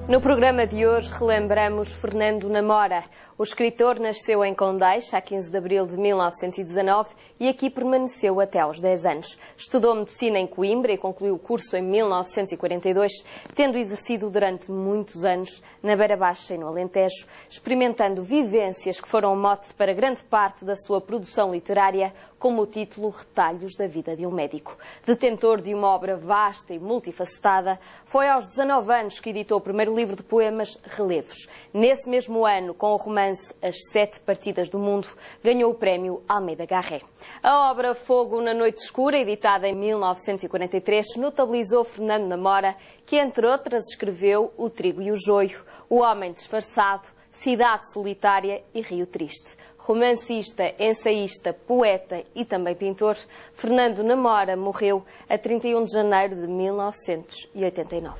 No programa de hoje relembramos Fernando Namora. O escritor nasceu em Condeixa a 15 de abril de 1919 e aqui permaneceu até aos 10 anos. Estudou medicina em Coimbra e concluiu o curso em 1942, tendo exercido durante muitos anos na Beira Baixa e no Alentejo, experimentando vivências que foram mote para grande parte da sua produção literária, como o título Retalhos da Vida de um Médico. Detentor de uma obra vasta e multifacetada, foi aos 19 anos que editou o primeiro livro de poemas, Relevos. Nesse mesmo ano, com o romance As Sete Partidas do Mundo, ganhou o prémio Almeida Garré. A obra Fogo na Noite Escura, editada em 1943, notabilizou Fernando Namora, que, entre outras, escreveu O Trigo e o Joio, O Homem Disfarçado, Cidade Solitária e Rio Triste. Romancista, ensaísta, poeta e também pintor, Fernando Namora morreu a 31 de janeiro de 1989.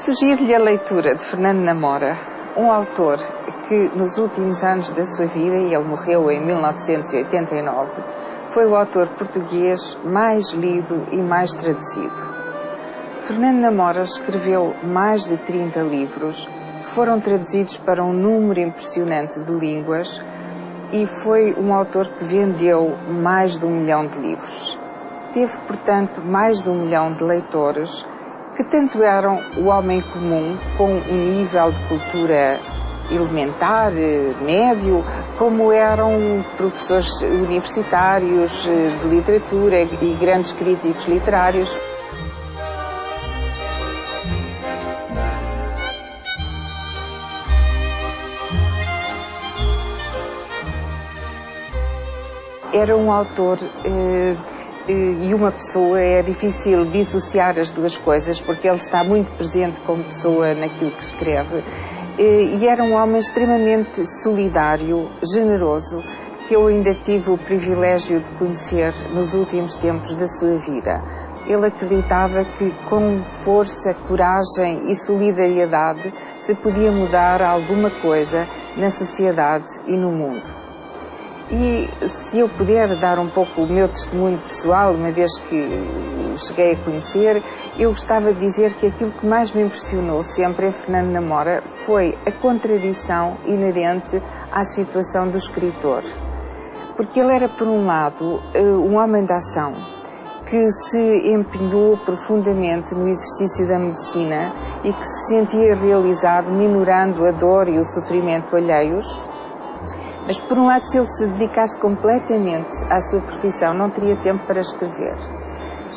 Sugiro-lhe a leitura de Fernando Namora, um autor que nos últimos anos da sua vida, e ele morreu em 1989, foi o autor português mais lido e mais traduzido. Fernando Namora escreveu mais de 30 livros que foram traduzidos para um número impressionante de línguas e foi um autor que vendeu mais de 1 milhão de livros. Teve, portanto, mais de 1 milhão de leitores que tanto eram o homem comum, com um nível de cultura elementar, médio, como eram professores universitários de literatura e grandes críticos literários. Era um autor e uma pessoa, é difícil dissociar as duas coisas, porque ele está muito presente como pessoa naquilo que escreve. E era um homem extremamente solidário, generoso, que eu ainda tive o privilégio de conhecer nos últimos tempos da sua vida. Ele acreditava que com força, coragem e solidariedade se podia mudar alguma coisa na sociedade e no mundo. E se eu puder dar um pouco o meu testemunho pessoal, uma vez que o cheguei a conhecer, eu gostava de dizer que aquilo que mais me impressionou sempre em Fernando Namora foi a contradição inerente à situação do escritor. Porque ele era, por um lado, um homem de ação, que se empenhou profundamente no exercício da medicina e que se sentia realizado minorando a dor e o sofrimento alheios. Mas, por um lado, se ele se dedicasse completamente à sua profissão, não teria tempo para escrever.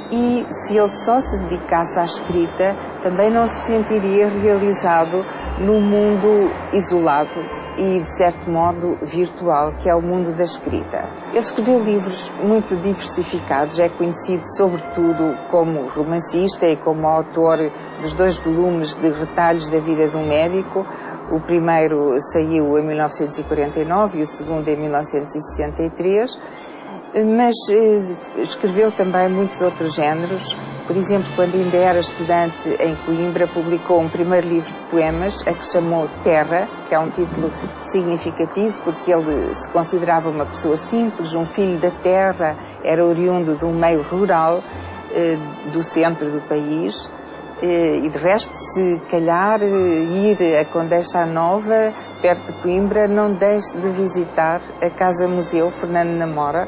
E se ele só se dedicasse à escrita, também não se sentiria realizado num mundo isolado e, de certo modo, virtual, que é o mundo da escrita. Ele escreveu livros muito diversificados, é conhecido sobretudo como romancista e como autor dos 2 volumes de Retalhos da Vida de um Médico. O primeiro saiu em 1949 e o segundo em 1963, mas escreveu também muitos outros géneros. Por exemplo, quando ainda era estudante em Coimbra, publicou um primeiro livro de poemas, a que chamou Terra, que é um título significativo porque ele se considerava uma pessoa simples, um filho da terra, era oriundo de um meio rural do centro do país. E de resto, se calhar ir a Condeixa Nova, perto de Coimbra, não deixe de visitar a Casa-Museu Fernando Namora.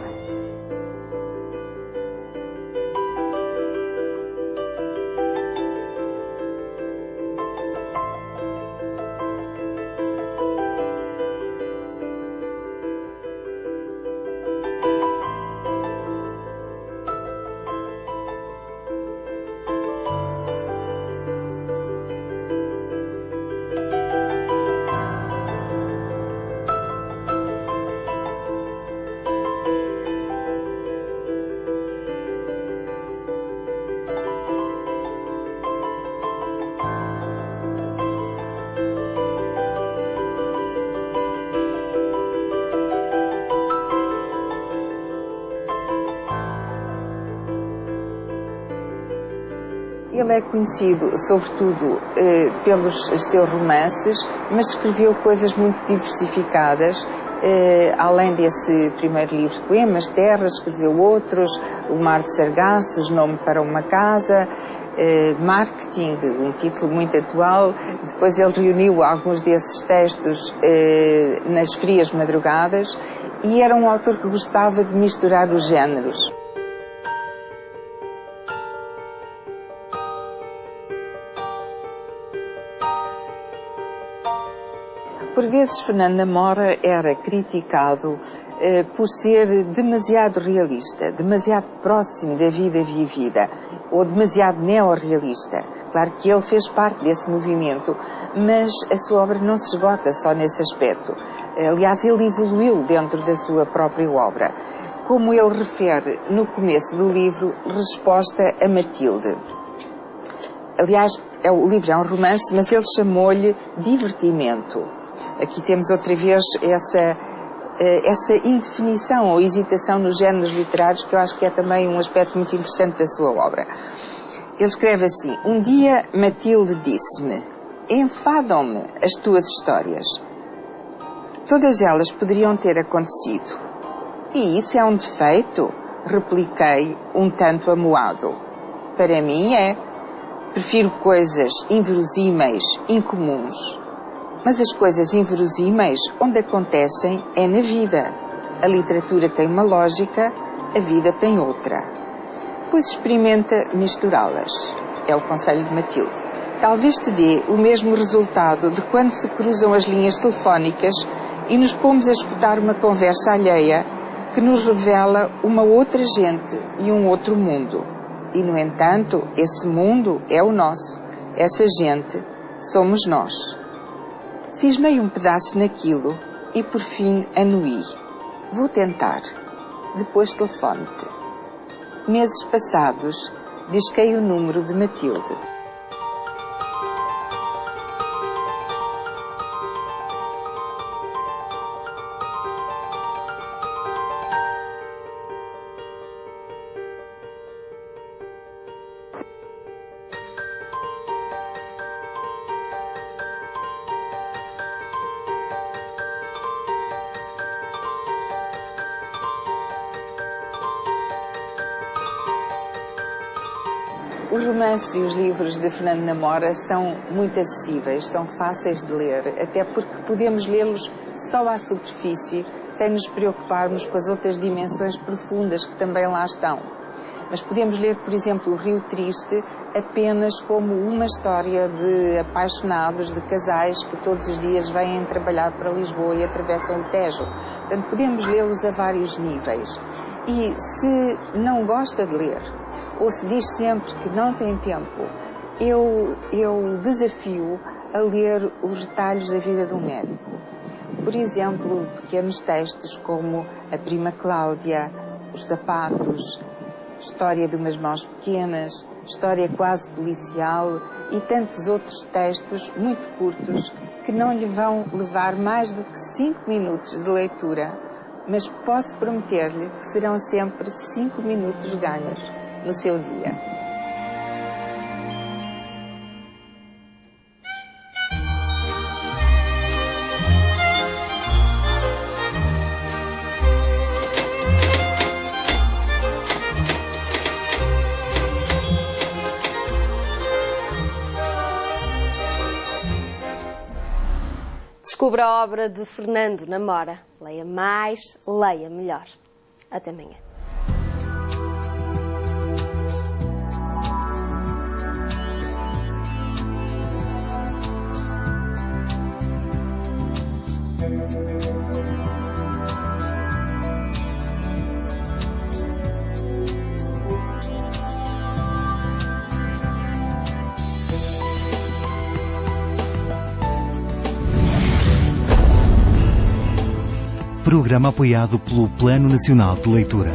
Ele é conhecido, sobretudo, pelos seus romances, mas escreveu coisas muito diversificadas. Além desse primeiro livro de poemas, Terra, escreveu outros, O Mar de Sargassos, Nome para uma Casa, Marketing, um título muito atual. Depois ele reuniu alguns desses textos nas Frias Madrugadas e era um autor que gostava de misturar os géneros. Por vezes, Fernando da Mora era criticado por ser demasiado realista, demasiado próximo da vida vivida, ou demasiado neorrealista. Claro que ele fez parte desse movimento, mas a sua obra não se esgota só nesse aspecto. Aliás, ele evoluiu dentro da sua própria obra. Como ele refere no começo do livro, Resposta a Matilde. Aliás, o livro é um romance, mas ele chamou-lhe Divertimento. Aqui temos outra vez essa indefinição ou hesitação nos géneros literários, que eu acho que é também um aspecto muito interessante da sua obra. Ele escreve assim: um dia Matilde disse-me: enfadam-me as tuas histórias. Todas elas poderiam ter acontecido. E isso é um defeito? Repliquei, um tanto amuado. Para mim é. Prefiro coisas inverosímeis, incomuns. Mas as coisas inverosímeis, onde acontecem, é na vida. A literatura tem uma lógica, a vida tem outra. Pois experimenta misturá-las. É o conselho de Matilde. Talvez te dê o mesmo resultado de quando se cruzam as linhas telefónicas e nos pomos a escutar uma conversa alheia que nos revela uma outra gente e um outro mundo. E, no entanto, esse mundo é o nosso. Essa gente somos nós. Cismei um pedaço naquilo e, por fim, anuí. Vou tentar. Depois telefono-te. Meses passados, disquei o número de Matilde. Os romances e os livros de Fernando da Mora são muito acessíveis, são fáceis de ler, até porque podemos lê-los só à superfície, sem nos preocuparmos com as outras dimensões profundas que também lá estão. Mas podemos ler, por exemplo, O Rio Triste apenas como uma história de apaixonados, de casais que todos os dias vêm trabalhar para Lisboa e atravessam o Tejo. Portanto, podemos lê-los a vários níveis. E se não gosta de ler, ou se diz sempre que não tem tempo, eu desafio a ler os retalhos da vida de um médico. Por exemplo, pequenos textos como A Prima Cláudia, Os Sapatos, História de umas Mãos Pequenas, História Quase Policial e tantos outros textos muito curtos que não lhe vão levar mais do que 5 minutos de leitura, mas posso prometer-lhe que serão sempre 5 minutos ganhos no seu dia. Descubra a obra de Fernando da Mora. Leia mais, leia melhor. Até amanhã. Programa apoiado pelo Plano Nacional de Leitura.